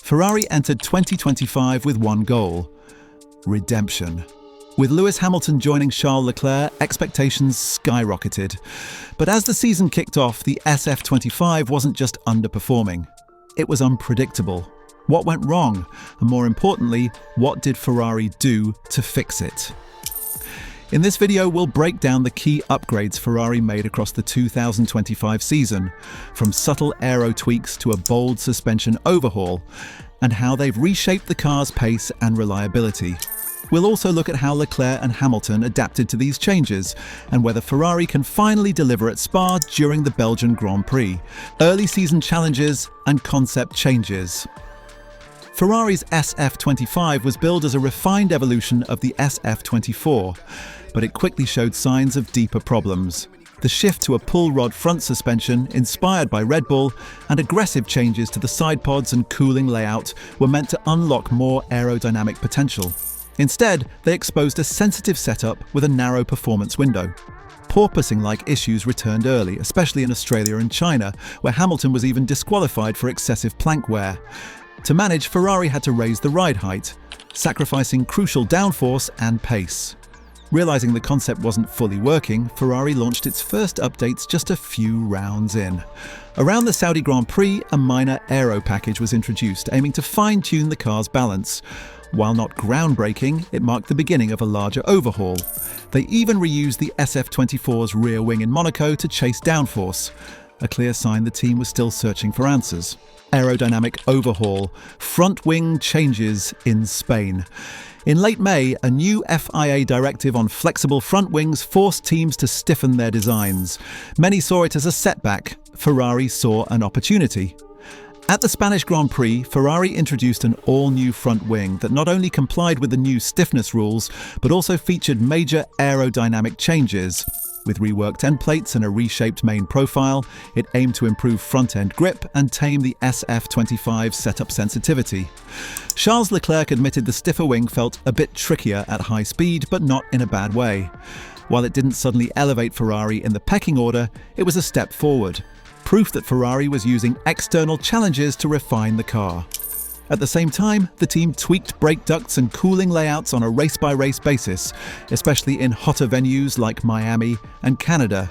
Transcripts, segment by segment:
Ferrari entered 2025 with one goal: redemption. With Lewis Hamilton joining Charles Leclerc, expectations skyrocketed. But as the season kicked off, the SF-25 wasn't just underperforming. It was unpredictable. What went wrong? And more importantly, what did Ferrari do to fix it? In this video, we'll break down the key upgrades Ferrari made across the 2025 season, from subtle aero tweaks to a bold suspension overhaul, and how they've reshaped the car's pace and reliability. We'll also look at how Leclerc and Hamilton adapted to these changes, and whether Ferrari can finally deliver at Spa during the Belgian Grand Prix, early season challenges and concept changes. Ferrari's SF-25 was billed as a refined evolution of the SF-24, but it quickly showed signs of deeper problems. The shift to a pull rod front suspension, inspired by Red Bull, and aggressive changes to the side pods and cooling layout were meant to unlock more aerodynamic potential. Instead, they exposed a sensitive setup with a narrow performance window. Porpoising-like issues returned early, especially in Australia and China, where Hamilton was even disqualified for excessive plank wear. To manage, Ferrari had to raise the ride height, sacrificing crucial downforce and pace. Realizing the concept wasn't fully working, Ferrari launched its first updates just a few rounds in. Around the Saudi Grand Prix, a minor aero package was introduced, aiming to fine-tune the car's balance. While not groundbreaking, it marked the beginning of a larger overhaul. They even reused the SF-24's rear wing in Monaco to chase downforce, a clear sign the team was still searching for answers. Aerodynamic overhaul, front wing changes in Spain. In late May, a new FIA directive on flexible front wings forced teams to stiffen their designs. Many saw it as a setback. Ferrari saw an opportunity. At the Spanish Grand Prix, Ferrari introduced an all-new front wing that not only complied with the new stiffness rules, but also featured major aerodynamic changes. With reworked end plates and a reshaped main profile, it aimed to improve front-end grip and tame the SF-25 setup sensitivity. Charles Leclerc admitted the stiffer wing felt a bit trickier at high speed, but not in a bad way. While it didn't suddenly elevate Ferrari in the pecking order, it was a step forward. Proof that Ferrari was using external challenges to refine the car. At the same time, the team tweaked brake ducts and cooling layouts on a race-by-race basis, especially in hotter venues like Miami and Canada.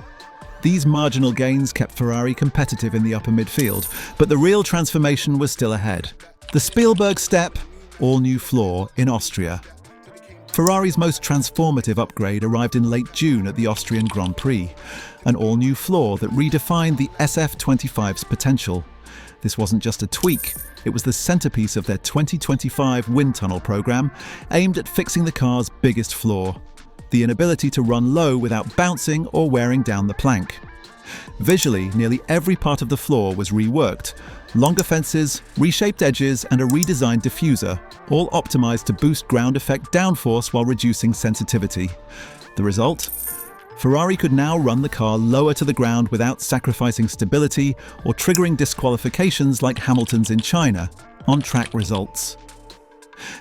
These marginal gains kept Ferrari competitive in the upper midfield, but the real transformation was still ahead. The Spielberg step, all-new floor in Austria. Ferrari's most transformative upgrade arrived in late June at the Austrian Grand Prix, an all-new floor that redefined the SF-25's potential. This wasn't just a tweak, it was the centerpiece of their 2025 wind tunnel program, aimed at fixing the car's biggest flaw: the inability to run low without bouncing or wearing down the plank. Visually, nearly every part of the floor was reworked. Longer fences, reshaped edges, and a redesigned diffuser, all optimized to boost ground effect downforce while reducing sensitivity. The result? Ferrari could now run the car lower to the ground without sacrificing stability or triggering disqualifications like Hamilton's in China. On-track results.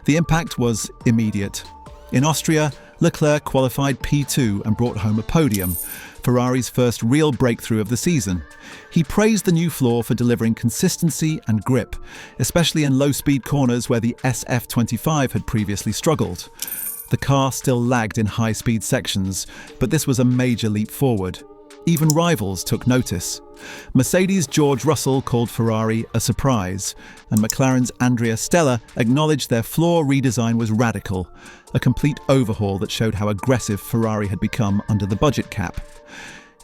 The impact was immediate. In Austria, Leclerc qualified P2 and brought home a podium, Ferrari's first real breakthrough of the season. He praised the new floor for delivering consistency and grip, especially in low-speed corners where the SF-25 had previously struggled. The car still lagged in high-speed sections, but this was a major leap forward. Even rivals took notice. Mercedes' George Russell called Ferrari a surprise, and McLaren's Andrea Stella acknowledged their floor redesign was radical, a complete overhaul that showed how aggressive Ferrari had become under the budget cap.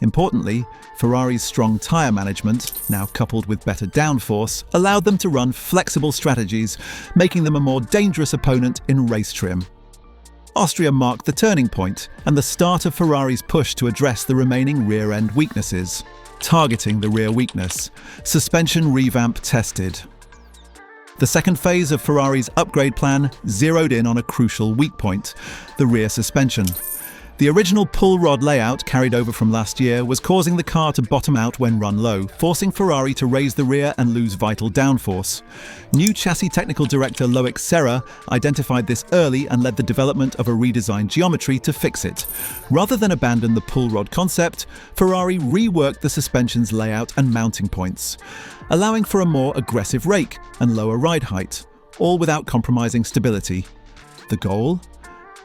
Importantly, Ferrari's strong tyre management, now coupled with better downforce, allowed them to run flexible strategies, making them a more dangerous opponent in race trim. Austria marked the turning point and the start of Ferrari's push to address the remaining rear-end weaknesses. Targeting the rear weakness, suspension revamp tested. The second phase of Ferrari's upgrade plan zeroed in on a crucial weak point: the rear suspension. The original pull rod layout carried over from last year was causing the car to bottom out when run low, forcing Ferrari to raise the rear and lose vital downforce. New chassis technical director Loic Serra identified this early and led the development of a redesigned geometry to fix it. Rather than abandon the pull rod concept, Ferrari reworked the suspension's layout and mounting points, allowing for a more aggressive rake and lower ride height, all without compromising stability. The goal?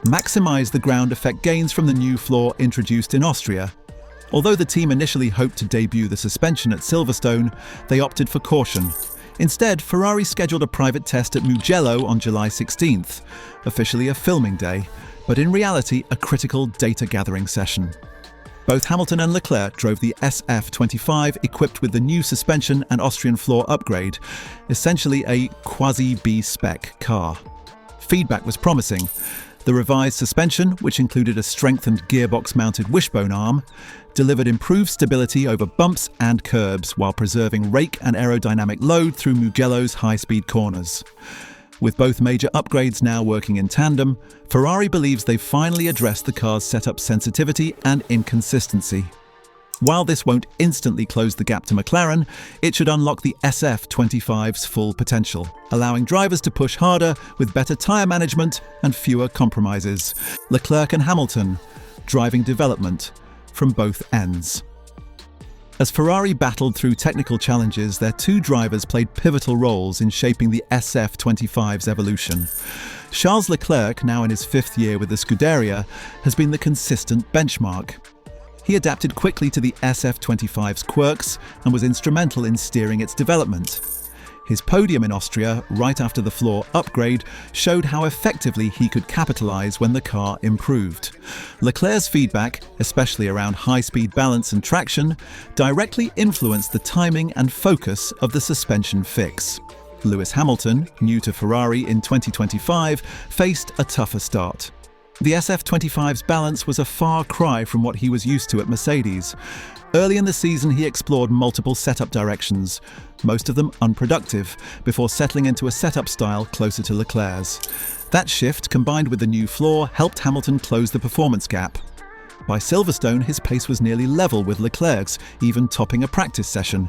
Maximize the ground effect gains from the new floor introduced in Austria. Although the team initially hoped to debut the suspension at Silverstone, they opted for caution. Instead, Ferrari scheduled a private test at Mugello on July 16th, officially a filming day, but in reality a critical data-gathering session. Both Hamilton and Leclerc drove the SF-25 equipped with the new suspension and Austrian floor upgrade, essentially a quasi-B-Spec car. Feedback was promising. The revised suspension, which included a strengthened gearbox-mounted wishbone arm, delivered improved stability over bumps and curbs while preserving rake and aerodynamic load through Mugello's high-speed corners. With both major upgrades now working in tandem, Ferrari believes they've finally addressed the car's setup sensitivity and inconsistency. While this won't instantly close the gap to McLaren, it should unlock the SF-25's full potential, allowing drivers to push harder with better tyre management and fewer compromises. Leclerc and Hamilton, driving development from both ends. As Ferrari battled through technical challenges, their two drivers played pivotal roles in shaping the SF-25's evolution. Charles Leclerc, now in his fifth year with the Scuderia, has been the consistent benchmark. He adapted quickly to the SF-25's quirks and was instrumental in steering its development. His podium in Austria, right after the floor upgrade, showed how effectively he could capitalize when the car improved. Leclerc's feedback, especially around high-speed balance and traction, directly influenced the timing and focus of the suspension fix. Lewis Hamilton, new to Ferrari in 2025, faced a tougher start. The SF-25's balance was a far cry from what he was used to at Mercedes. Early in the season, he explored multiple setup directions, most of them unproductive, before settling into a setup style closer to Leclerc's. That shift, combined with the new floor, helped Hamilton close the performance gap. By Silverstone, his pace was nearly level with Leclerc's, even topping a practice session,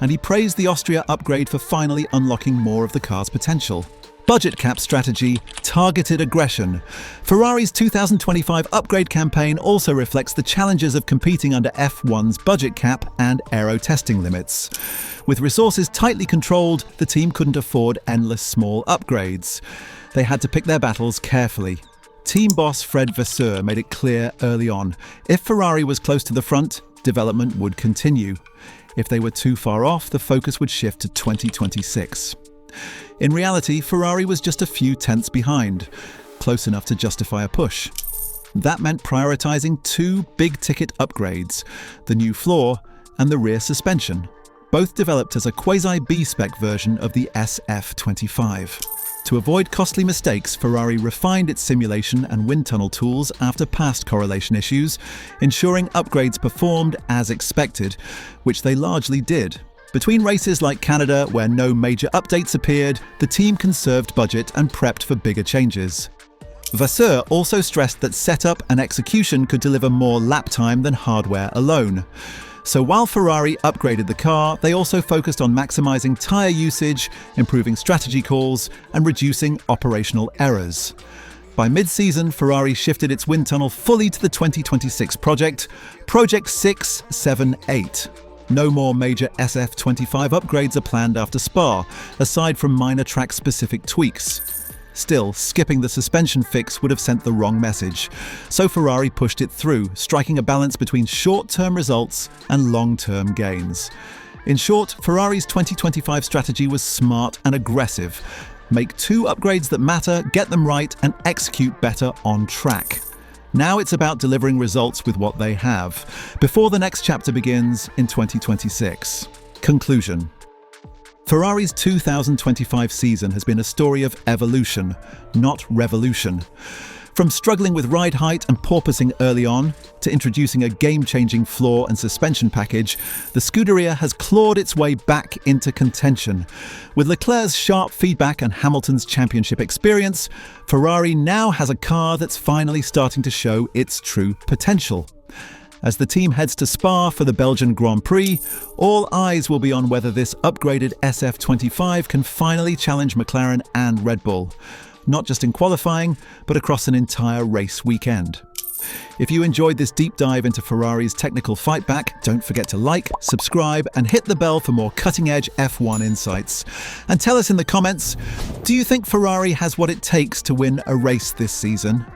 and he praised the Austria upgrade for finally unlocking more of the car's potential. Budget cap strategy, targeted aggression. Ferrari's 2025 upgrade campaign also reflects the challenges of competing under F1's budget cap and aero testing limits. With resources tightly controlled, the team couldn't afford endless small upgrades. They had to pick their battles carefully. Team boss Fred Vasseur made it clear early on, if Ferrari was close to the front, development would continue. If they were too far off, the focus would shift to 2026. In reality, Ferrari was just a few tenths behind, close enough to justify a push. That meant prioritizing two big-ticket upgrades, the new floor and the rear suspension, both developed as a quasi-B-Spec version of the SF-25. To avoid costly mistakes, Ferrari refined its simulation and wind tunnel tools after past correlation issues, ensuring upgrades performed as expected, which they largely did. Between races like Canada, where no major updates appeared, the team conserved budget and prepped for bigger changes. Vasseur also stressed that setup and execution could deliver more lap time than hardware alone. So while Ferrari upgraded the car, they also focused on maximizing tyre usage, improving strategy calls, and reducing operational errors. By mid-season, Ferrari shifted its wind tunnel fully to the 2026 project, Project 678. No more major SF-25 upgrades are planned after Spa, aside from minor track-specific tweaks. Still, skipping the suspension fix would have sent the wrong message, so Ferrari pushed it through, striking a balance between short-term results and long-term gains. In short, Ferrari's 2025 strategy was smart and aggressive. Make two upgrades that matter, get them right, and execute better on track. Now it's about delivering results with what they have, before the next chapter begins in 2026. Conclusion. Ferrari's 2025 season has been a story of evolution, not revolution. From struggling with ride height and porpoising early on, to introducing a game-changing floor and suspension package, the Scuderia has clawed its way back into contention. With Leclerc's sharp feedback and Hamilton's championship experience, Ferrari now has a car that's finally starting to show its true potential. As the team heads to Spa for the Belgian Grand Prix, all eyes will be on whether this upgraded SF-25 can finally challenge McLaren and Red Bull, not just in qualifying, but across an entire race weekend. If you enjoyed this deep dive into Ferrari's technical fightback, don't forget to like, subscribe, and hit the bell for more cutting-edge F1 insights. And tell us in the comments, do you think Ferrari has what it takes to win a race this season?